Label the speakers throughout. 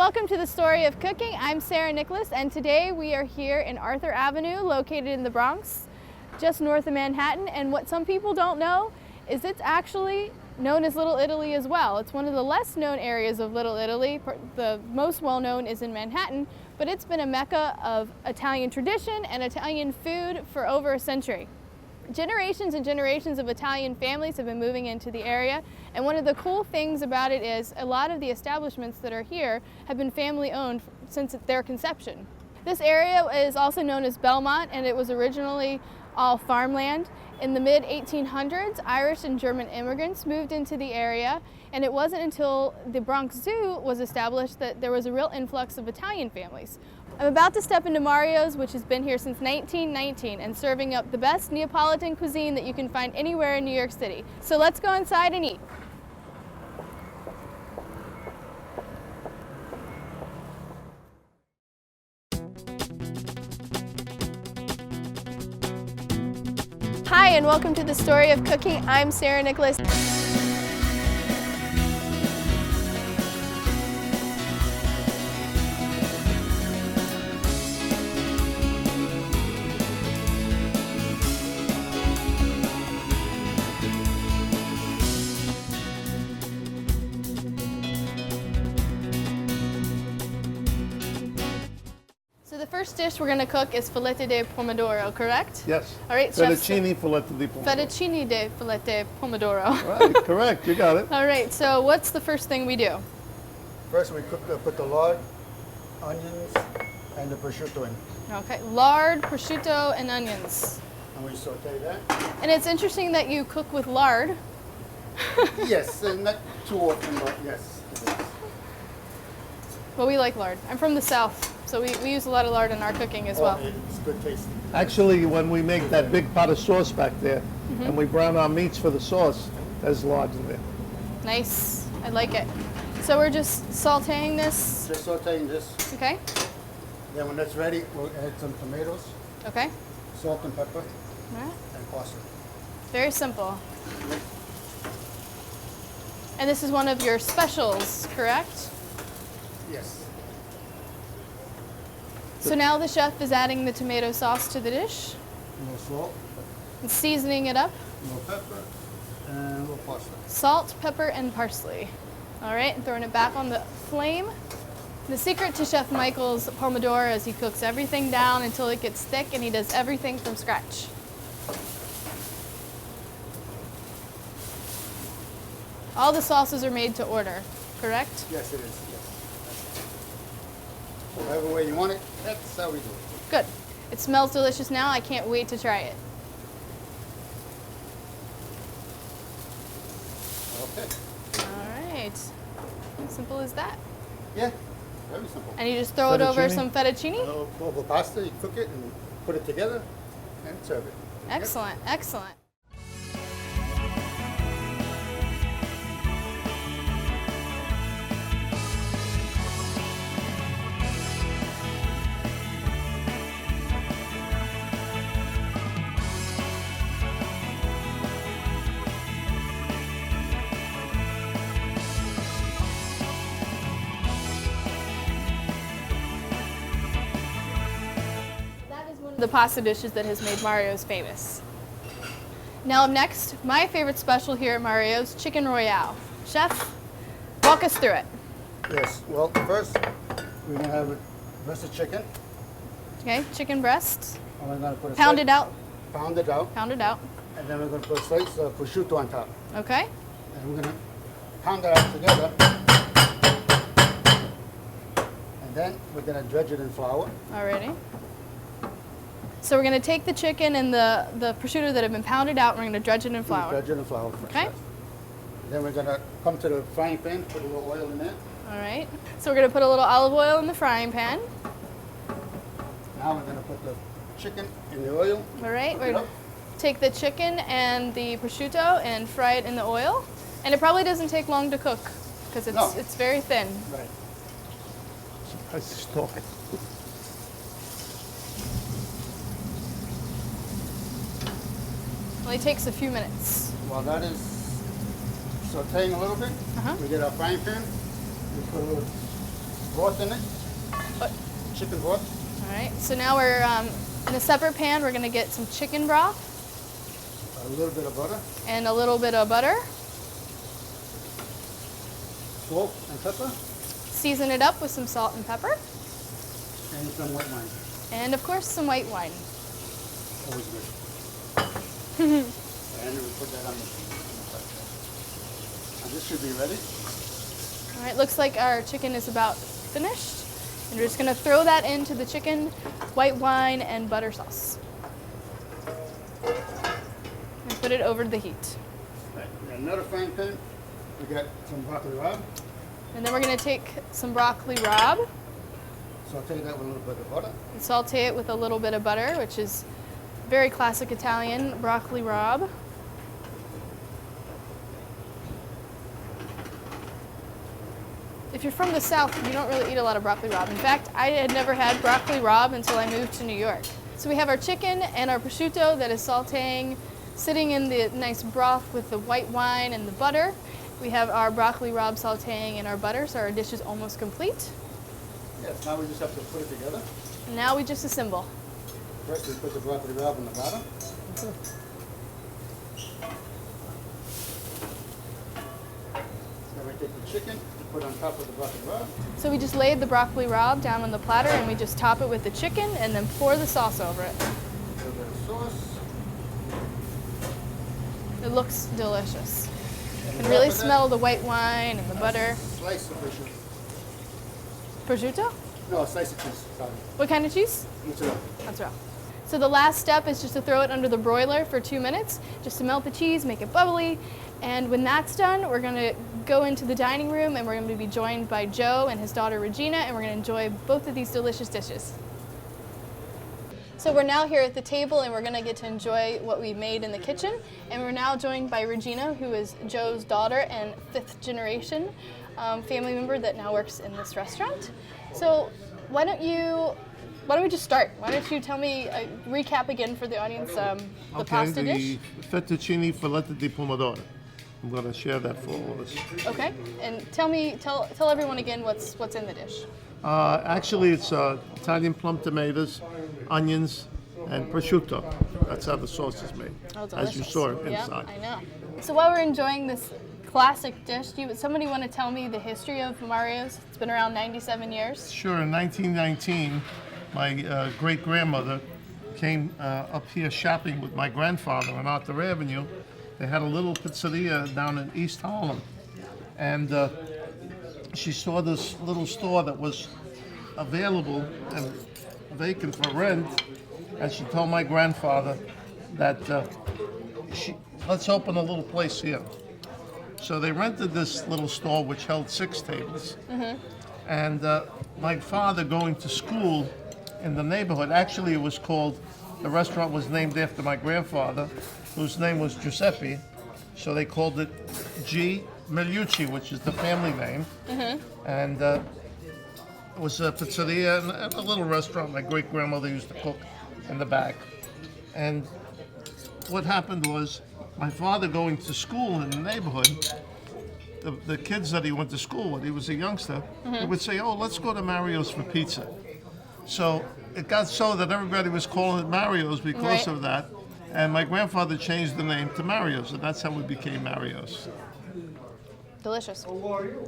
Speaker 1: welcome to the Story of Cooking. I'm Sarah Nicholas, and today we are here in Arthur Avenue, located in the Bronx, just north of Manhattan. And what some people don't know is it's actually known as Little Italy as well. It's one of the less known areas of Little Italy. The most well known is in Manhattan, but it's been a mecca of Italian tradition and Italian food for over a century. Generations and generations of Italian families have been moving into the area, and one of the cool things about it is a lot of the establishments that are here have been family owned since their conception. This area is also known as Belmont, and it was originally all farmland. In the mid-1800s, Irish and German immigrants moved into the area, and it wasn't until the Bronx Zoo was established that there was a real influx of Italian families. I'm about to step into Mario's, which has been here since 1919 and serving up the best Neapolitan cuisine that you can find anywhere in New York City. So let's go inside and eat. Hi, and welcome to the Story of Cooking. I'm Sarah Nicholas. The first dish we're going to cook is filete de pomodoro, correct?
Speaker 2: Yes.
Speaker 1: All right,
Speaker 2: fettuccine filete de pomodoro.
Speaker 1: Fettuccine de filete de pomodoro.
Speaker 2: Right, correct. You got it.
Speaker 1: All right, so what's the first thing we do?
Speaker 3: First, we put the lard, onions, and the prosciutto in.
Speaker 1: Okay, lard, prosciutto, and onions.
Speaker 3: And we saute that.
Speaker 1: And it's interesting that you cook with lard.
Speaker 3: Yes, not too often, but yes.
Speaker 1: Well, we like lard. I'm from the South, so we use a lot of lard in our cooking as well.
Speaker 3: It's good tasting.
Speaker 2: Actually, when we make that big pot of sauce back there, and we brown our meats for the sauce, there's lard in there.
Speaker 1: Nice. I like it. So we're just sauteing this.
Speaker 3: Just sauteing this.
Speaker 1: Okay.
Speaker 3: Then when that's ready, we'll add some tomatoes,
Speaker 1: Okay.
Speaker 3: salt and pepper,
Speaker 1: All right.
Speaker 3: and parsley.
Speaker 1: Very simple. And this is one of your specials, correct?
Speaker 3: Yes.
Speaker 1: So now the chef is adding the tomato sauce to the dish
Speaker 3: No salt,
Speaker 1: and seasoning it up.
Speaker 3: no pepper, and a little parsley.
Speaker 1: Salt, pepper, and parsley. All right, and throwing it back on the flame. The secret to Chef Michael's pomodoro is he cooks everything down until it gets thick, and he does everything from scratch. All the sauces are made to order, correct?
Speaker 3: Yes, it is. Yes. Whatever way you want it, that's how we do it.
Speaker 1: Good. It smells delicious now. I can't wait to try it.
Speaker 3: Okay.
Speaker 1: All right. Simple as that.
Speaker 3: Yeah, very simple.
Speaker 1: And you just throw it over
Speaker 2: Fettuccine?
Speaker 1: some fettuccine?
Speaker 3: Over pasta, you cook it and put it together and serve it.
Speaker 1: Excellent, excellent. The pasta dishes that has made Mario's famous. Now up next, my favorite special here at Mario's, chicken Royale. Chef, walk us through it.
Speaker 3: Yes, well, first we're gonna have a breast of chicken.
Speaker 1: Okay, chicken breast,
Speaker 3: And we're gonna put a
Speaker 1: pound it out,
Speaker 3: Pound it out.
Speaker 1: pound it out.
Speaker 3: And then we're gonna put a slice of prosciutto on top.
Speaker 1: Okay,
Speaker 3: And we're gonna pound it out together. And then we're gonna dredge it in flour.
Speaker 1: alrighty. So we're gonna take the chicken and the prosciutto that have been pounded out, and we're gonna dredge it in flour.
Speaker 3: Dredge it in flour first.
Speaker 1: Okay.
Speaker 3: yes. Then we're gonna come to the frying pan, put a little oil in there.
Speaker 1: All right, so we're gonna put a little olive oil in the frying pan.
Speaker 3: Now we're gonna put the chicken in the oil.
Speaker 1: All right,
Speaker 3: Cook
Speaker 1: we're
Speaker 3: it
Speaker 1: gonna
Speaker 3: up.
Speaker 1: take the chicken and the prosciutto and fry it in the oil. And it probably doesn't take long to cook because
Speaker 3: No.
Speaker 1: it's very thin.
Speaker 3: Right.
Speaker 2: I just talk.
Speaker 1: Only takes a few minutes.
Speaker 3: While that is sauteing a little bit,
Speaker 1: Uh-huh.
Speaker 3: we get our frying pan. We put a little broth in it.
Speaker 1: What?
Speaker 3: Chicken broth.
Speaker 1: All right, so now we're in a separate pan, we're gonna get some chicken broth
Speaker 3: A little bit of butter.
Speaker 1: and a little bit of butter.
Speaker 3: Salt and pepper.
Speaker 1: Season it up with some salt and pepper.
Speaker 3: And some white wine.
Speaker 1: And of course, some white wine.
Speaker 3: Always good. And we put that on the side. And this should be ready.
Speaker 1: All right, looks like our chicken is about finished. And we're just gonna throw that into the chicken, white wine, and butter sauce. And put it over the heat.
Speaker 3: Right. We got another frying pan. We got some broccoli rabe.
Speaker 1: And then we're gonna take some broccoli rabe
Speaker 3: Saute that with a little bit of butter.
Speaker 1: and saute it with a little bit of butter, which is very classic Italian broccoli rabe. If you're from the South, you don't really eat a lot of broccoli rabe. In fact, I had never had broccoli rabe until I moved to New York. So we have our chicken and our prosciutto that is sauteing, sitting in the nice broth with the white wine and the butter. We have our broccoli rabe sauteing in our butter, so our dish is almost complete.
Speaker 3: Yes, now we just have to put it together.
Speaker 1: And now we just assemble.
Speaker 3: First, we put the broccoli rabe on the bottom. Then we take the chicken and put on top of the broccoli rabe.
Speaker 1: So we just laid the broccoli rabe down on the platter and we just top it with the chicken and then pour the sauce over it.
Speaker 3: A little bit of sauce.
Speaker 1: It looks delicious. You
Speaker 3: And
Speaker 1: can really
Speaker 3: top of that,
Speaker 1: smell the white wine and the butter.
Speaker 3: Slice of fish.
Speaker 1: Prosciutto?
Speaker 3: No, a slice of cheese. Sorry.
Speaker 1: What kind of cheese?
Speaker 3: Mozzarella.
Speaker 1: Mozzarella. So the last step is just to throw it under the broiler for 2 minutes, just to melt the cheese, make it bubbly. And when that's done, we're gonna go into the dining room and we're gonna be joined by Joe and his daughter Regina, and we're gonna enjoy both of these delicious dishes. So we're now here at the table and we're gonna get to enjoy what we made in the kitchen. And we're now joined by Regina, who is Joe's daughter and 5th generation family member that now works in this restaurant. So why don't we just start? Why don't you tell me, recap again for the audience, the pasta dish?
Speaker 2: Fettuccine filete di pomodoro. I'm going to share that for all of us.
Speaker 1: Okay, and tell everyone again what's in the dish.
Speaker 2: Actually, it's Italian plum tomatoes, onions, and prosciutto. That's how the sauce is made,
Speaker 1: Oh,
Speaker 2: as you
Speaker 1: delicious.
Speaker 2: saw it
Speaker 1: Yeah,
Speaker 2: inside.
Speaker 1: I know. So while we're enjoying this classic dish, somebody want to tell me the history of Mario's? It's been around 97 years.
Speaker 2: Sure, in 1919, my great-grandmother came up here shopping with my grandfather on Arthur Avenue. They had a little pizzeria down in East Harlem. And she saw this little store that was available and vacant for rent. And she told my grandfather that let's open a little place here. So they rented this little store which held 6 tables. And my father going to school in the neighborhood, actually it was called, the restaurant was named after my grandfather, whose name was Giuseppe. So they called it G. Miliucci, which is the family name. And it was a pizzeria and a little restaurant my great-grandmother used to cook in the back. And what happened was, my father going to school in the neighborhood, the kids that he went to school with, he was a youngster, they would say, oh, let's go to Mario's for pizza. So it got so that everybody was calling it Mario's because of that. And my grandfather changed the name to Mario's, and that's how we became Mario's.
Speaker 1: Delicious.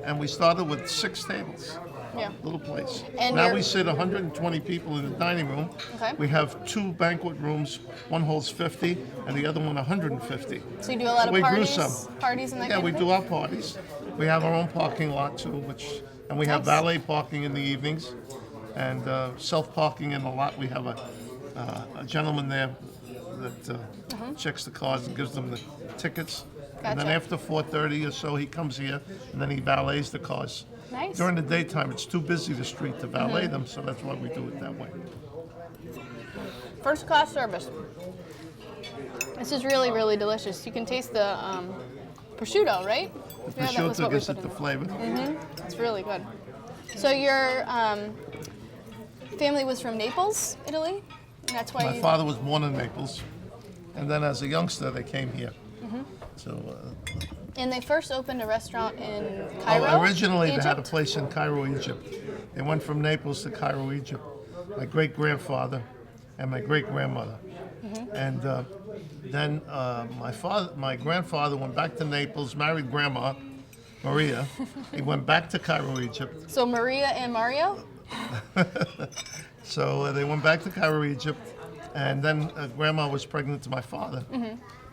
Speaker 2: And we started with 6 tables.
Speaker 1: Yeah.
Speaker 2: Little place.
Speaker 1: And
Speaker 2: now
Speaker 1: you're-
Speaker 2: we sit 120 people in the dining room.
Speaker 1: Okay.
Speaker 2: We have 2 banquet rooms. One holds 50, and the other one 150.
Speaker 1: So you do a lot of
Speaker 2: We grew
Speaker 1: parties?
Speaker 2: some.
Speaker 1: Parties and that
Speaker 2: Yeah,
Speaker 1: kind
Speaker 2: we
Speaker 1: of
Speaker 2: do
Speaker 1: thing?
Speaker 2: our parties. We have our own parking lot too, and we have
Speaker 1: Nice.
Speaker 2: valet parking in the evenings, and self-parking in the lot. We have a gentleman there that checks the cars and gives them the tickets. And then
Speaker 1: Gotcha.
Speaker 2: after 4:30 or so, he comes here, and then he valets the cars.
Speaker 1: Nice.
Speaker 2: During the daytime, it's too busy the street to valet them, so that's why we do it that way.
Speaker 1: First class service. This is really, really delicious. You can taste the prosciutto, right?
Speaker 2: The
Speaker 1: Yeah, that was
Speaker 2: prosciutto
Speaker 1: what we
Speaker 2: gives
Speaker 1: put
Speaker 2: it
Speaker 1: in
Speaker 2: the
Speaker 1: there.
Speaker 2: flavor.
Speaker 1: It's really good. So your family was from Naples, Italy? And that's why
Speaker 2: My
Speaker 1: you...
Speaker 2: father was born in Naples, and then as a youngster, they came here. So
Speaker 1: And they first opened a restaurant in Cairo,
Speaker 2: originally they had a
Speaker 1: Egypt?
Speaker 2: place in Cairo, Egypt. They went from Naples to Cairo, Egypt. My great-grandfather and my great-grandmother. And then my grandfather went back to Naples, married Grandma, Maria. He went back to Cairo, Egypt.
Speaker 1: So Maria and Mario?
Speaker 2: So they went back to Cairo, Egypt, and then Grandma was pregnant to my father,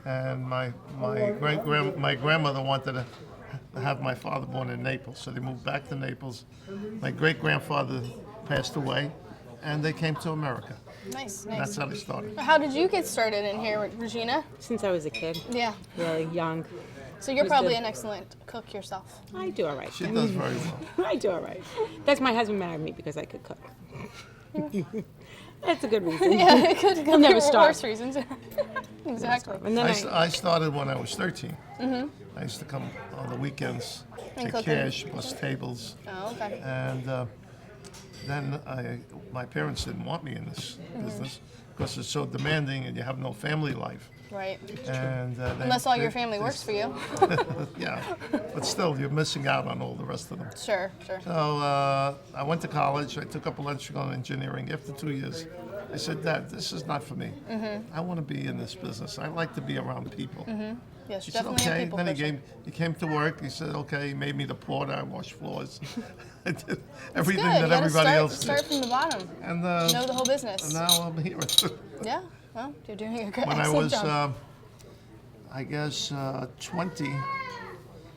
Speaker 2: and my grandmother wanted to have my father born in Naples, so they moved back to Naples. My great grandfather passed away, and they came to America.
Speaker 1: Nice,
Speaker 2: And that's how they started.
Speaker 1: How did you get started in here, Regina?
Speaker 4: Since I was a kid,
Speaker 1: Yeah.
Speaker 4: really young.
Speaker 1: So you're
Speaker 4: Who's
Speaker 1: probably
Speaker 4: the-
Speaker 1: an excellent cook yourself.
Speaker 4: I do all right.
Speaker 2: She does very well.
Speaker 4: I do all right. That's my husband married me because I could cook. That's a good reason.
Speaker 1: Yeah, it could
Speaker 4: I'll never
Speaker 1: be
Speaker 4: stop.
Speaker 1: worse reasons. Exactly.
Speaker 4: And then
Speaker 2: I started when I was 13. I used to come on the weekends,
Speaker 1: And
Speaker 2: take
Speaker 1: cooking.
Speaker 2: cash, bus tables,
Speaker 1: Oh, okay.
Speaker 2: and then my parents didn't want me in this business because it's so demanding and you have no family life.
Speaker 1: Right.
Speaker 2: And
Speaker 1: Unless all your family works for you.
Speaker 2: Yeah, but still, you're missing out on all the rest of them.
Speaker 1: Sure, sure.
Speaker 2: So I went to college. I took up electrical engineering. After 2 years, I said, Dad, this is not for me. I want to be in this business. I like to be around people.
Speaker 1: Yes,
Speaker 2: He said,
Speaker 1: definitely a
Speaker 2: okay.
Speaker 1: people
Speaker 2: Then
Speaker 1: person.
Speaker 2: he came to work. He said, okay. He made me the porter. I washed floors. I did everything
Speaker 1: Good. You
Speaker 2: that
Speaker 1: gotta
Speaker 2: everybody
Speaker 1: start,
Speaker 2: else
Speaker 1: start
Speaker 2: did.
Speaker 1: from the bottom.
Speaker 2: And
Speaker 1: Know the whole business.
Speaker 2: now I'm here.
Speaker 1: Yeah. Well, you're doing a great
Speaker 2: When I
Speaker 1: excellent
Speaker 2: was,
Speaker 1: job.
Speaker 2: I guess, 20,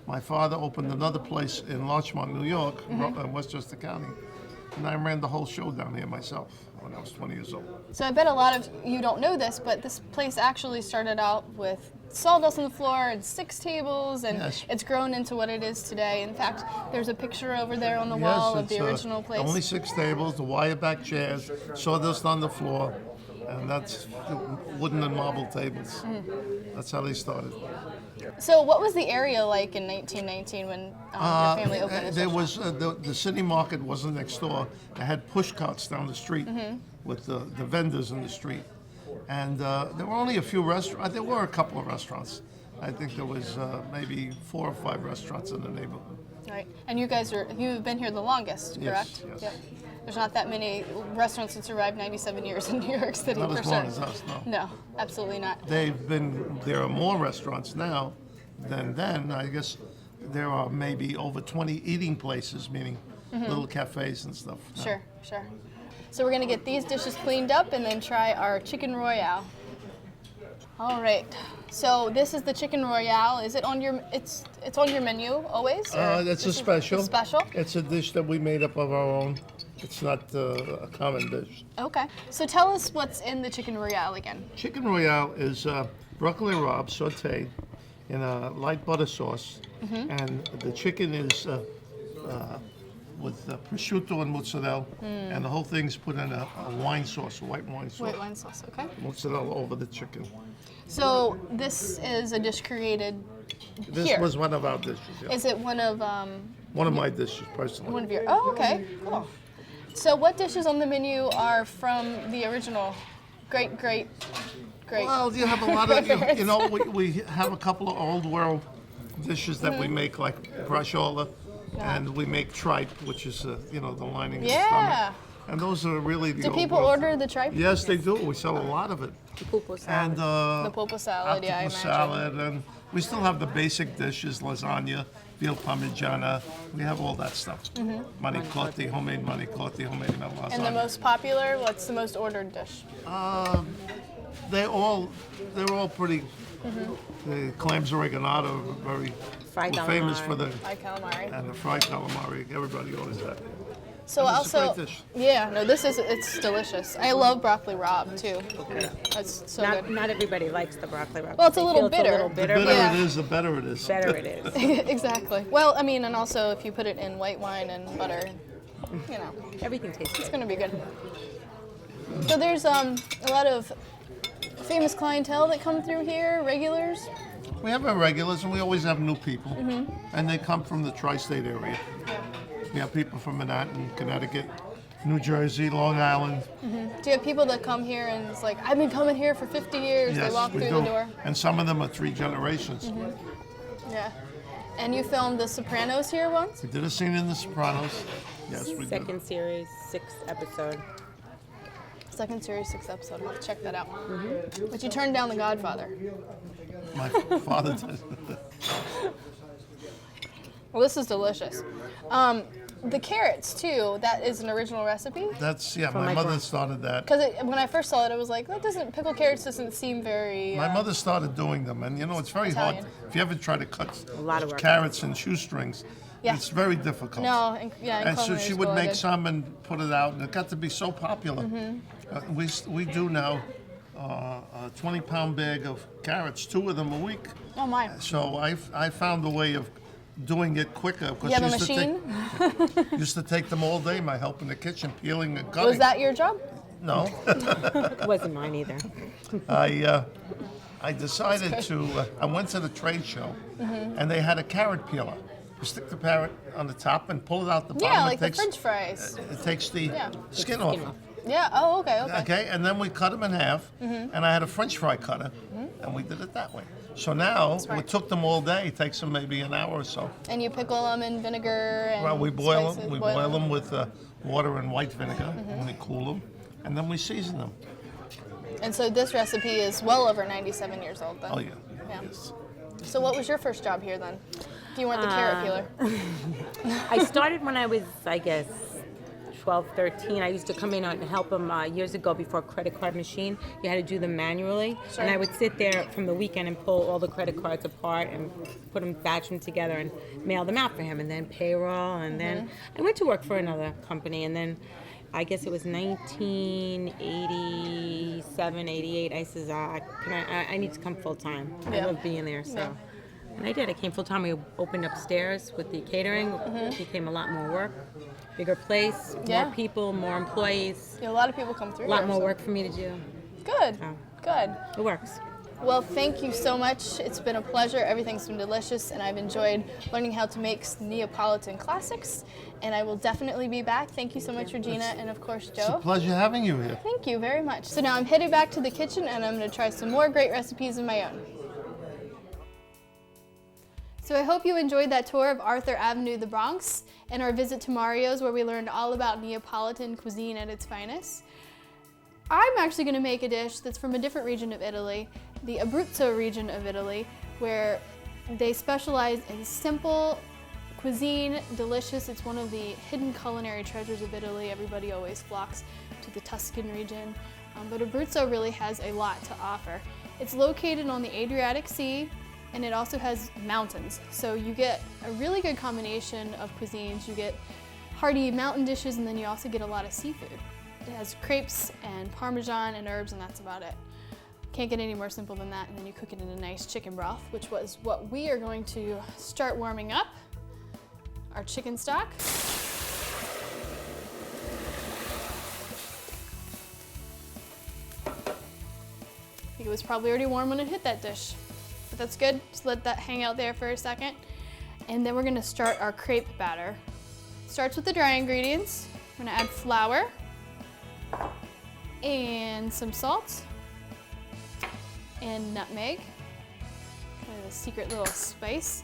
Speaker 2: my father opened another place in Larchmont, New York, Westchester County. And I ran the whole show down here myself when I was 20 years old.
Speaker 1: So I bet a lot of you don't know this, but this place actually started out with sawdust on the floor and 6 tables, and
Speaker 2: Yes.
Speaker 1: it's grown into what it is today. In fact, there's a picture over there on the wall of the
Speaker 2: it's,
Speaker 1: original place.
Speaker 2: Only 6 tables, the wire back chairs, sawdust on the floor, and that's wooden and marble tables. That's how they started.
Speaker 1: So what was the area like in 1919 when your family opened this
Speaker 2: There
Speaker 1: restaurant?
Speaker 2: was the city market wasn't next door. They had push carts down the street with the vendors in the street, and there were only a few restaurants. There were a couple of restaurants. I think there was maybe 4 or 5 restaurants in the neighborhood.
Speaker 1: Right. And you've been here the longest, correct?
Speaker 2: Yes.
Speaker 1: Yep. There's not that many restaurants that survived 97 years in New York City.
Speaker 2: Not
Speaker 1: for
Speaker 2: as long
Speaker 1: certain.
Speaker 2: as us, no.
Speaker 1: No, absolutely not.
Speaker 2: There are more restaurants now than then. I guess there are maybe over 20 eating places, meaning little cafes and stuff. now.
Speaker 1: Sure, sure. So we're gonna get these dishes cleaned up and then try our chicken royale. All right. So this is the chicken royale. Is it on your? It's on your menu always. or
Speaker 2: That's a
Speaker 1: this is
Speaker 2: special.
Speaker 1: a special.
Speaker 2: It's a dish that we made up of our own. It's not a common dish.
Speaker 1: Okay. So tell us what's in the chicken royale again.
Speaker 2: Chicken Royale is broccoli rabe sauteed in a light butter sauce, and the chicken is with prosciutto and mozzarella, and the whole thing's put in a wine sauce, a white wine sauce.
Speaker 1: White wine sauce. Okay.
Speaker 2: Mozzarella over the chicken.
Speaker 1: So this is a dish created
Speaker 2: This
Speaker 1: here.
Speaker 2: was one of our dishes. Yeah.
Speaker 1: Is it one of
Speaker 2: My dishes, personally.
Speaker 1: one of your? Oh, okay. Cool. So what dishes on the menu are from the original? Great.
Speaker 2: Well, you have a lot of, you know, we have a couple of old world dishes that we make, like brashola, and we make tripe, which is, you know, the lining of the
Speaker 1: Yeah.
Speaker 2: stomach. And those are really the
Speaker 1: Do
Speaker 2: old
Speaker 1: people
Speaker 2: world.
Speaker 1: order the tripe?
Speaker 2: Yes, they do. We sell a lot of it.
Speaker 4: Pupo salad.
Speaker 2: And
Speaker 1: The popo salad, yeah, I
Speaker 2: octopus
Speaker 1: imagine.
Speaker 2: salad, and we still have the basic dishes, lasagna, veal parmigiana. We have all that stuff. Manicotti, homemade lasagna.
Speaker 1: And the most popular, what's the most ordered dish?
Speaker 2: They're all pretty. The clams oreganado are very
Speaker 4: Fried
Speaker 2: we're famous
Speaker 4: calamari.
Speaker 2: for the
Speaker 1: Like calamari.
Speaker 2: and the fried calamari. Everybody orders that.
Speaker 1: So
Speaker 2: And it's a
Speaker 1: also,
Speaker 2: great dish.
Speaker 1: yeah, no, it's delicious. I love broccoli rabe too. That's so good.
Speaker 4: Not everybody likes the broccoli rabe.
Speaker 1: Well, it's a
Speaker 4: They
Speaker 1: little
Speaker 4: feel
Speaker 1: bitter.
Speaker 4: It's a little
Speaker 2: The
Speaker 4: bitter.
Speaker 2: better
Speaker 1: Yeah.
Speaker 2: it is, the better it is.
Speaker 4: Better it is.
Speaker 1: Exactly. Well, I mean, and also if you put it in white wine and butter, you know,
Speaker 4: Everything tastes
Speaker 1: it's
Speaker 4: good.
Speaker 1: gonna be good. So there's a lot of famous clientele that come through here, regulars.
Speaker 2: We have our regulars, and we always have new people, and they come from the tri-state area. We have people from Manhattan, Connecticut, New Jersey, Long Island.
Speaker 1: Do you have people that come here and it's like, I've been coming here for 50 years, they
Speaker 2: Yes,
Speaker 1: walk
Speaker 2: we
Speaker 1: through
Speaker 2: do.
Speaker 1: the door?
Speaker 2: And some of them are 3 generations.
Speaker 1: Yeah. And you filmed The Sopranos here once?
Speaker 2: We did a scene in The Sopranos. Yes, we do.
Speaker 4: Second series, 6th episode.
Speaker 1: Second series, 6th episode. I'll have to check that out. But you turned down The Godfather.
Speaker 2: My father did.
Speaker 1: Well, this is delicious. The carrots too. That is an original recipe.
Speaker 2: That's, yeah,
Speaker 4: From
Speaker 2: my
Speaker 4: my
Speaker 2: mother
Speaker 4: grand-
Speaker 2: started that.
Speaker 1: Because when I first saw it, I was like, that doesn't pickled carrots doesn't seem very.
Speaker 2: My mother started doing them, and it's very
Speaker 1: Italian.
Speaker 2: hard. If you ever try to cut
Speaker 4: lot of work.
Speaker 2: carrots and shoestrings,
Speaker 1: Yeah.
Speaker 2: it's very difficult.
Speaker 1: No, yeah.
Speaker 2: And so
Speaker 1: culinary
Speaker 2: she
Speaker 1: is
Speaker 2: would
Speaker 1: well
Speaker 2: make
Speaker 1: good.
Speaker 2: some and put it out, and it got to be so popular. We do now a 20-pound bag of carrots, 2 of them a week.
Speaker 1: Oh my.
Speaker 2: So I found a way of doing it quicker. Because
Speaker 1: You have a machine?
Speaker 2: Used to take them all day, my help in the kitchen, peeling and cutting.
Speaker 1: Was that your job?
Speaker 2: No.
Speaker 4: Wasn't mine either.
Speaker 2: I decided to, I went to the trade show, and they had a carrot peeler. You stick the carrot on the top and pull it out the bottom.
Speaker 1: Yeah,
Speaker 2: It
Speaker 1: like the
Speaker 2: takes-
Speaker 1: French fries.
Speaker 2: It takes the
Speaker 1: Yeah.
Speaker 2: skin off.
Speaker 1: Yeah. Oh, okay. Okay.
Speaker 2: Okay, and then we cut them in half, and I had a French fry cutter, and we did it that way. So now,
Speaker 1: Smart.
Speaker 2: it took them all day. It takes them maybe an hour or so.
Speaker 1: And you pickle them in vinegar and
Speaker 2: Well, we boil
Speaker 1: spices,
Speaker 2: them. We boil them with water and white vinegar, and we cool them, and then we season them.
Speaker 1: And so this recipe is well over 97 years old then.
Speaker 2: Oh yeah.
Speaker 1: Yeah.
Speaker 2: Yes.
Speaker 1: So what was your first job here then? Do you want the carrot peeler?
Speaker 4: I started when I was, I guess, 12, 13. I used to come in and help them years ago before credit card machine. You had to do them manually.
Speaker 1: Sure.
Speaker 4: And I would sit there from the weekend and pull all the credit cards apart and put them, batch them together and mail them out for him. And then payroll. And then I went to work for another company. And then I guess it was 1987, 88. I says, I need to come full time.
Speaker 1: Yeah.
Speaker 4: I love being there. So.
Speaker 1: Yeah.
Speaker 4: And I did. I came full time. We opened upstairs with the catering. It became a lot more work, bigger place,
Speaker 1: Yeah.
Speaker 4: more people, more employees,
Speaker 1: Yeah, a lot of people come through
Speaker 4: a lot
Speaker 1: here,
Speaker 4: more
Speaker 1: so-
Speaker 4: work for me to do.
Speaker 1: Good.
Speaker 4: Oh.
Speaker 1: Good.
Speaker 4: It works.
Speaker 1: Well, thank you so much. It's been a pleasure. Everything's been delicious, and I've enjoyed learning how to make Neapolitan classics. And I will definitely be back. Thank you so much, Regina, and of course,
Speaker 2: It's a
Speaker 1: Joe.
Speaker 2: pleasure having you here.
Speaker 1: Thank you very much. So now I'm headed back to the kitchen, and I'm going to try some more great recipes of my own. So I hope you enjoyed that tour of Arthur Avenue, the Bronx, and our visit to Mario's, where we learned all about Neapolitan cuisine at its finest. I'm actually going to make a dish that's from a different region of Italy, the Abruzzo region of Italy, where they specialize in simple cuisine, delicious. It's one of the hidden culinary treasures of Italy. Everybody always flocks to the Tuscan region, but Abruzzo really has a lot to offer. It's located on the Adriatic Sea, and it also has mountains. So you get a really good combination of cuisines. You get hearty mountain dishes, and then you also get a lot of seafood. It has crepes and parmesan and herbs, and that's about it. Can't get any more simple than that. And then you cook it in a nice chicken broth, which was what we are going to start warming up. Our chicken stock. I think it was probably already warm when it hit that dish, but that's good. Just let that hang out there for a second. And then we're gonna start our crepe batter. Starts with the dry ingredients. I'm gonna add flour and some salt and nutmeg, kind of a secret little spice.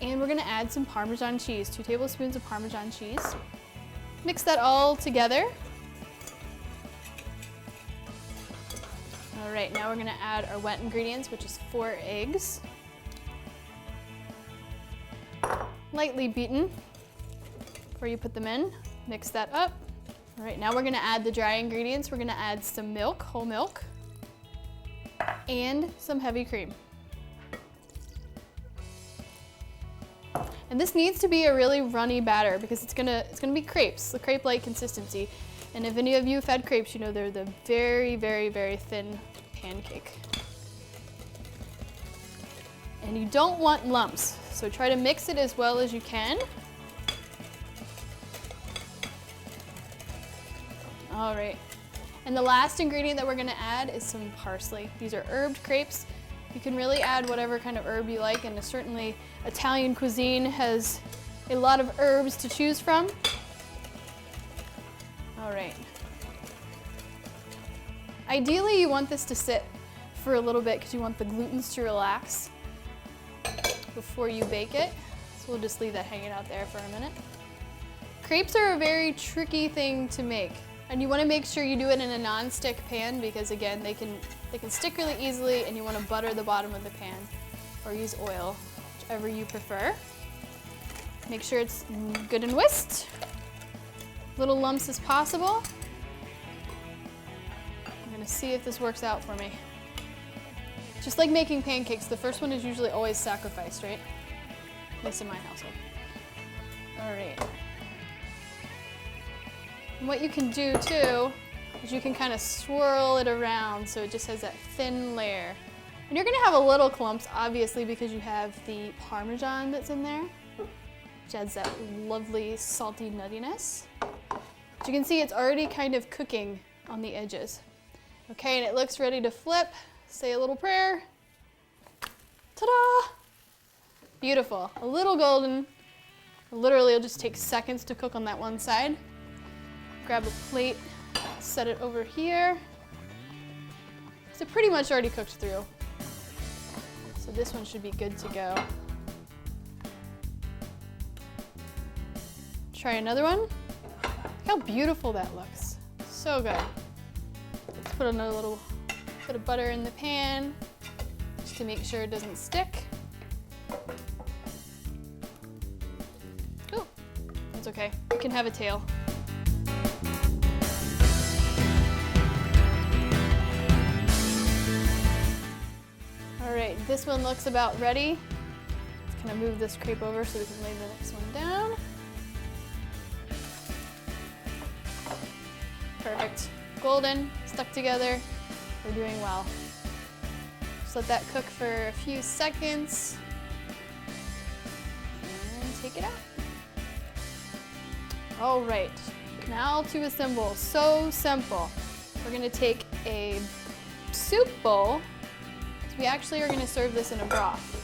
Speaker 1: And we're gonna add some Parmesan cheese, 2 tablespoons of Parmesan cheese. Mix that all together. All right, now we're gonna add our wet ingredients, which is 4 eggs. Lightly beaten before you put them in. Mix that up. All right, now we're gonna add the dry ingredients. We're gonna add some milk, whole milk, and some heavy cream. And this needs to be a really runny batter because it's gonna be crepes, the crepe-like consistency. And if any of you have had crepes, you know they're the very, very, very thin pancake. And you don't want lumps, so try to mix it as well as you can. All right. And the last ingredient that we're gonna add is some parsley. These are herbed crepes. You can really add whatever kind of herb you like, and certainly Italian cuisine has a lot of herbs to choose from. All right. Ideally, you want this to sit for a little bit because you want the glutens to relax before you bake it. So we'll just leave that hanging out there for a minute. Crepes are a very tricky thing to make, and you want to make sure you do it in a non-stick pan because again, they can stick really easily, and you want to butter the bottom of the pan or use oil, whichever you prefer. Make sure it's good and whisked, little lumps as possible. I'm gonna see if this works out for me. Just like making pancakes, the first one is usually always sacrificed, right? At least in my household. All right. And what you can do too is you can kind of swirl it around so it just has that thin layer. And you're gonna have a little clumps, obviously, because you have the Parmesan that's in there, which adds that lovely salty nuttiness. But you can see it's already kind of cooking on the edges. Okay, and it looks ready to flip. Say a little prayer. Ta-da! Beautiful, a little golden. Literally, it'll just take seconds to cook on that one side. Grab a plate, set it over here. So pretty much already cooked through. So this one should be good to go. Try another one. Look how beautiful that looks. So good. Let's put another little bit of butter in the pan just to make sure it doesn't stick. Oh, that's okay. It can have a tail. All right, this one looks about ready. Let's kind of move this crepe over so we can lay the next one down. Perfect. Golden, stuck together. We're doing well. Just let that cook for a few seconds. And take it out. All right, now to assemble. So simple. We're gonna take a soup bowl. We actually are gonna serve this in a broth.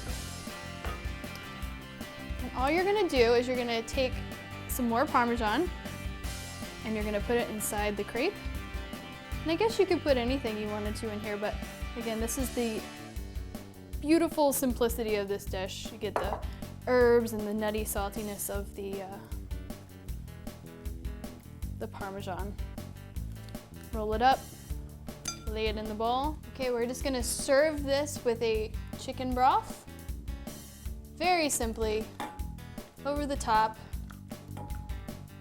Speaker 1: And all you're gonna do is you're gonna take some more Parmesan and you're gonna put it inside the crepe. And I guess you could put anything you wanted to in here, but again, this is the beautiful simplicity of this dish. You get the herbs and the nutty saltiness of the Parmesan. Roll it up. Lay it in the bowl. Okay, we're just gonna serve this with a chicken broth. Very simply, over the top.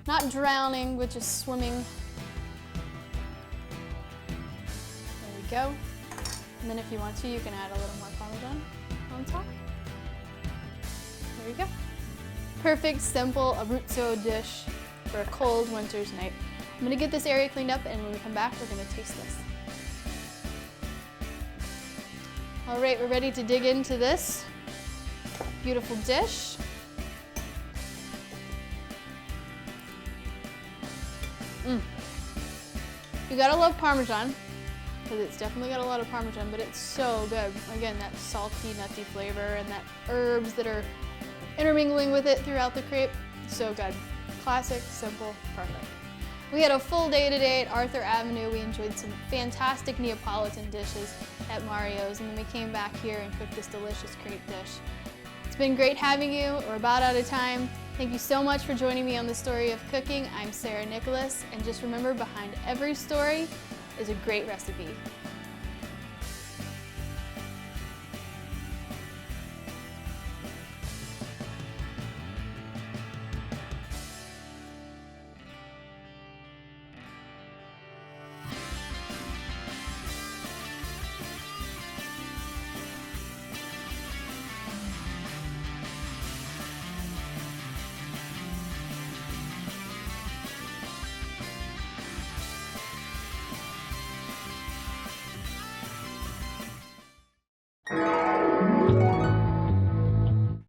Speaker 1: Not drowning, but just swimming. There we go. And then if you want to, you can add a little more Parmesan on top. There we go. Perfect, simple Abruzzo dish for a cold winter's night. I'm gonna get this area cleaned up, and when we come back, we're gonna taste this. All right, we're ready to dig into this beautiful dish. You gotta love Parmesan, because it's definitely got a lot of Parmesan, but it's so good. Again, that salty, nutty flavor and that herbs that are intermingling with it throughout the crepe. So good. Classic, simple, perfect. We had a full day today at Arthur Avenue. We enjoyed some fantastic Neapolitan dishes at Mario's, and then we came back here and cooked this delicious crepe dish. It's been great having you. We're about out of time. Thank you so much for joining me on The Story of Cooking. I'm Sarah Nicholas, and just remember, behind every story is a great recipe.